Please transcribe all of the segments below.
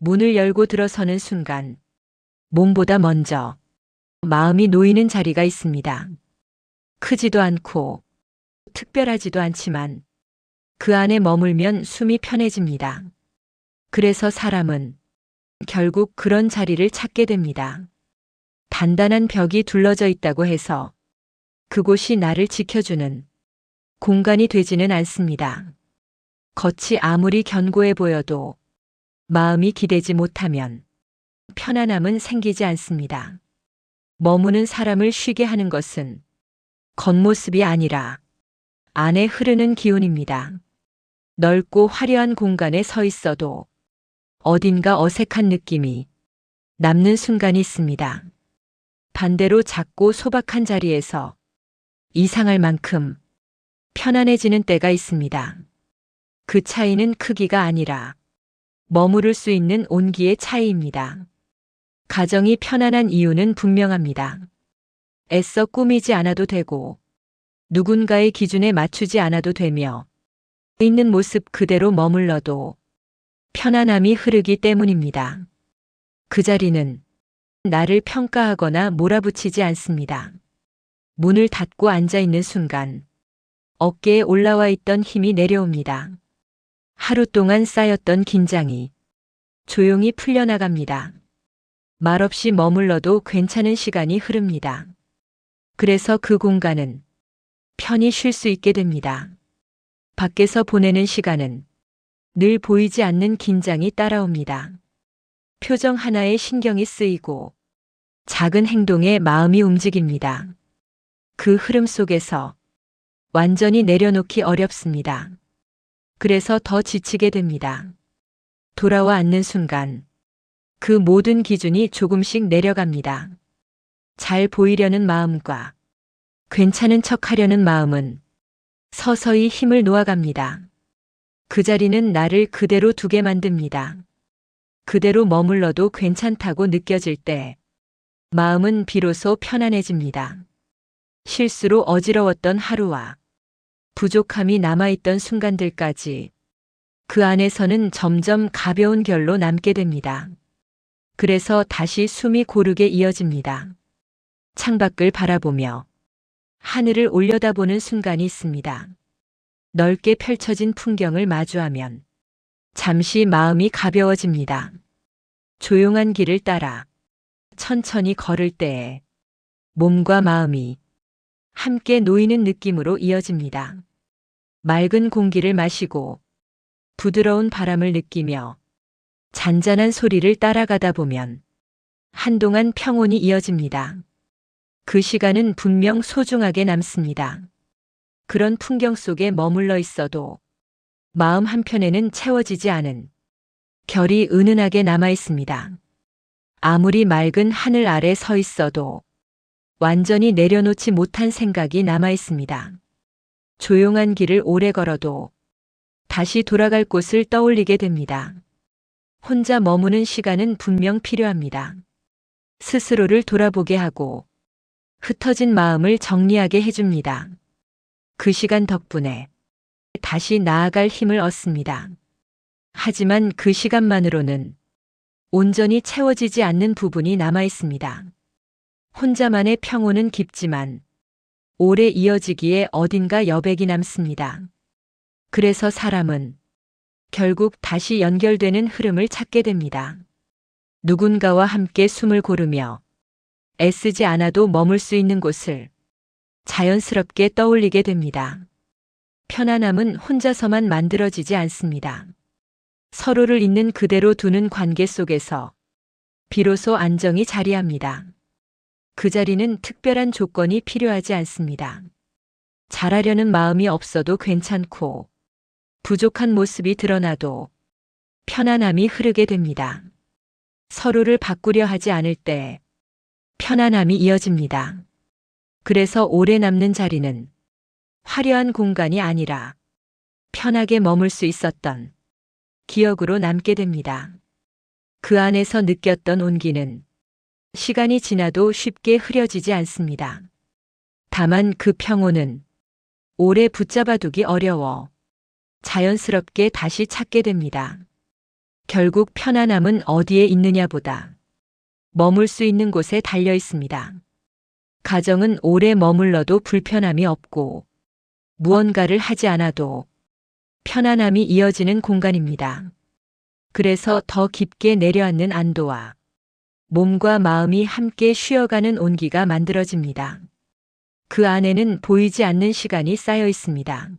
문을 열고 들어서는 순간 몸보다 먼저 마음이 놓이는 자리가 있습니다. 크지도 않고 특별하지도 않지만 그 안에 머물면 숨이 편해집니다. 그래서 사람은 결국 그런 자리를 찾게 됩니다. 단단한 벽이 둘러져 있다고 해서 그곳이 나를 지켜주는 공간이 되지는 않습니다. 겉이 아무리 견고해 보여도 마음이 기대지 못하면 편안함은 생기지 않습니다. 머무는 사람을 쉬게 하는 것은 겉모습이 아니라 안에 흐르는 기운입니다. 넓고 화려한 공간에 서 있어도 어딘가 어색한 느낌이 남는 순간이 있습니다. 반대로 작고 소박한 자리에서 이상할 만큼 편안해지는 때가 있습니다. 그 차이는 크기가 아니라 머무를 수 있는 온기의 차이입니다. 가정이 편안한 이유는 분명합니다. 애써 꾸미지 않아도 되고 누군가의 기준에 맞추지 않아도 되며 있는 모습 그대로 머물러도 편안함이 흐르기 때문입니다. 그 자리는 나를 평가하거나 몰아붙이지 않습니다. 문을 닫고 앉아 있는 순간 어깨에 올라와 있던 힘이 내려옵니다. 하루 동안 쌓였던 긴장이 조용히 풀려나갑니다. 말없이 머물러도 괜찮은 시간이 흐릅니다. 그래서 그 공간은 편히 쉴 수 있게 됩니다. 밖에서 보내는 시간은 늘 보이지 않는 긴장이 따라옵니다. 표정 하나에 신경이 쓰이고 작은 행동에 마음이 움직입니다. 그 흐름 속에서 완전히 내려놓기 어렵습니다. 그래서 더 지치게 됩니다. 돌아와 앉는 순간 그 모든 기준이 조금씩 내려갑니다. 잘 보이려는 마음과 괜찮은 척 하려는 마음은 서서히 힘을 놓아갑니다. 그 자리는 나를 그대로 두게 만듭니다. 그대로 머물러도 괜찮다고 느껴질 때 마음은 비로소 편안해집니다. 실수로 어지러웠던 하루와 부족함이 남아있던 순간들까지 그 안에서는 점점 가벼운 결로 남게 됩니다. 그래서 다시 숨이 고르게 이어집니다. 창밖을 바라보며 하늘을 올려다보는 순간이 있습니다. 넓게 펼쳐진 풍경을 마주하면 잠시 마음이 가벼워집니다. 조용한 길을 따라 천천히 걸을 때에 몸과 마음이 함께 놓이는 느낌으로 이어집니다. 맑은 공기를 마시고 부드러운 바람을 느끼며 잔잔한 소리를 따라가다 보면 한동안 평온이 이어집니다. 그 시간은 분명 소중하게 남습니다. 그런 풍경 속에 머물러 있어도 마음 한편에는 채워지지 않은 결이 은은하게 남아 있습니다. 아무리 맑은 하늘 아래 서 있어도 완전히 내려놓지 못한 생각이 남아 있습니다. 조용한 길을 오래 걸어도 다시 돌아갈 곳을 떠올리게 됩니다. 혼자 머무는 시간은 분명 필요합니다. 스스로를 돌아보게 하고 흩어진 마음을 정리하게 해줍니다. 그 시간 덕분에 다시 나아갈 힘을 얻습니다. 하지만 그 시간만으로는 온전히 채워지지 않는 부분이 남아 있습니다. 혼자만의 평온은 깊지만 오래 이어지기에 어딘가 여백이 남습니다. 그래서 사람은 결국 다시 연결되는 흐름을 찾게 됩니다. 누군가와 함께 숨을 고르며 애쓰지 않아도 머물 수 있는 곳을 자연스럽게 떠올리게 됩니다. 편안함은 혼자서만 만들어지지 않습니다. 서로를 있는 그대로 두는 관계 속에서 비로소 안정이 자리합니다. 그 자리는 특별한 조건이 필요하지 않습니다. 잘하려는 마음이 없어도 괜찮고 부족한 모습이 드러나도 편안함이 흐르게 됩니다. 서로를 바꾸려 하지 않을 때 편안함이 이어집니다. 그래서 오래 남는 자리는 화려한 공간이 아니라 편하게 머물 수 있었던 기억으로 남게 됩니다. 그 안에서 느꼈던 온기는 시간이 지나도 쉽게 흐려지지 않습니다. 다만 그 평온은 오래 붙잡아두기 어려워 자연스럽게 다시 찾게 됩니다. 결국 편안함은 어디에 있느냐보다 머물 수 있는 곳에 달려 있습니다. 가정은 오래 머물러도 불편함이 없고 무언가를 하지 않아도 편안함이 이어지는 공간입니다. 그래서 더 깊게 내려앉는 안도와 몸과 마음이 함께 쉬어가는 온기가 만들어집니다. 그 안에는 보이지 않는 시간이 쌓여 있습니다.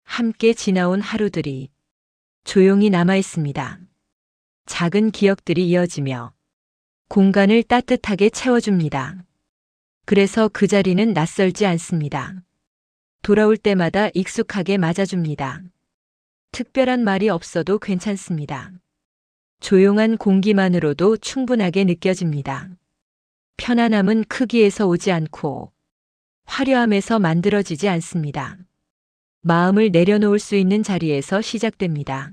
함께 지나온 하루들이 조용히 남아 있습니다. 작은 기억들이 이어지며 공간을 따뜻하게 채워줍니다. 그래서 그 자리는 낯설지 않습니다. 돌아올 때마다 익숙하게 맞아줍니다. 특별한 말이 없어도 괜찮습니다. 조용한 공기만으로도 충분하게 느껴집니다. 편안함은 크기에서 오지 않고 화려함에서 만들어지지 않습니다. 마음을 내려놓을 수 있는 자리에서 시작됩니다.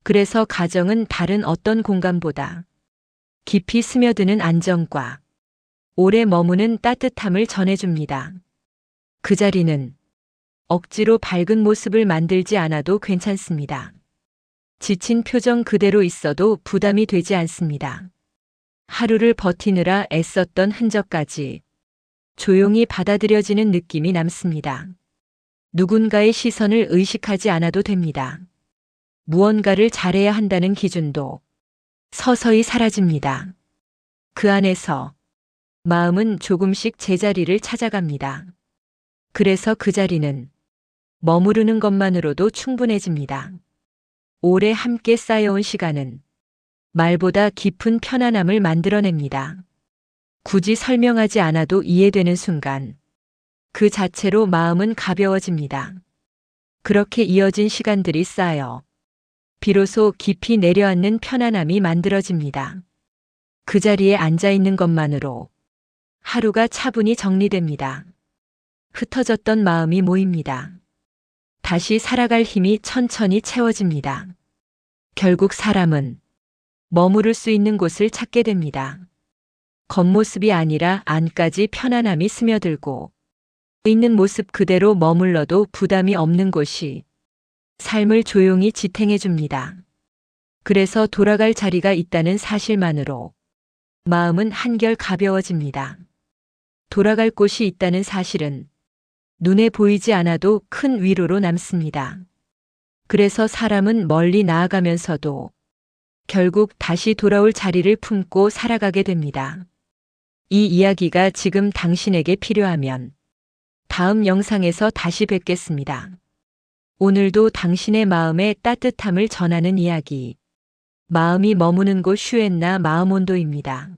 그래서 가정은 다른 어떤 공간보다 깊이 스며드는 안정과 오래 머무는 따뜻함을 전해줍니다. 그 자리는 억지로 밝은 모습을 만들지 않아도 괜찮습니다. 지친 표정 그대로 있어도 부담이 되지 않습니다. 하루를 버티느라 애썼던 흔적까지 조용히 받아들여지는 느낌이 남습니다. 누군가의 시선을 의식하지 않아도 됩니다. 무언가를 잘해야 한다는 기준도 서서히 사라집니다. 그 안에서 마음은 조금씩 제자리를 찾아갑니다. 그래서 그 자리는 머무르는 것만으로도 충분해집니다. 오래 함께 쌓여온 시간은 말보다 깊은 편안함을 만들어냅니다. 굳이 설명하지 않아도 이해되는 순간 그 자체로 마음은 가벼워집니다. 그렇게 이어진 시간들이 쌓여 비로소 깊이 내려앉는 편안함이 만들어집니다. 그 자리에 앉아 있는 것만으로 하루가 차분히 정리됩니다. 흩어졌던 마음이 모입니다. 다시 살아갈 힘이 천천히 채워집니다. 결국 사람은 머무를 수 있는 곳을 찾게 됩니다. 겉모습이 아니라 안까지 편안함이 스며들고 있는 모습 그대로 머물러도 부담이 없는 곳이 삶을 조용히 지탱해 줍니다. 그래서 돌아갈 자리가 있다는 사실만으로 마음은 한결 가벼워집니다. 돌아갈 곳이 있다는 사실은 눈에 보이지 않아도 큰 위로로 남습니다. 그래서 사람은 멀리 나아가면서도 결국 다시 돌아올 자리를 품고 살아가게 됩니다. 이 이야기가 지금 당신에게 필요하면 다음 영상에서 다시 뵙겠습니다. 오늘도 당신의 마음에 따뜻함을 전하는 이야기. 마음이 머무는 곳 슈엔나 마음온도입니다.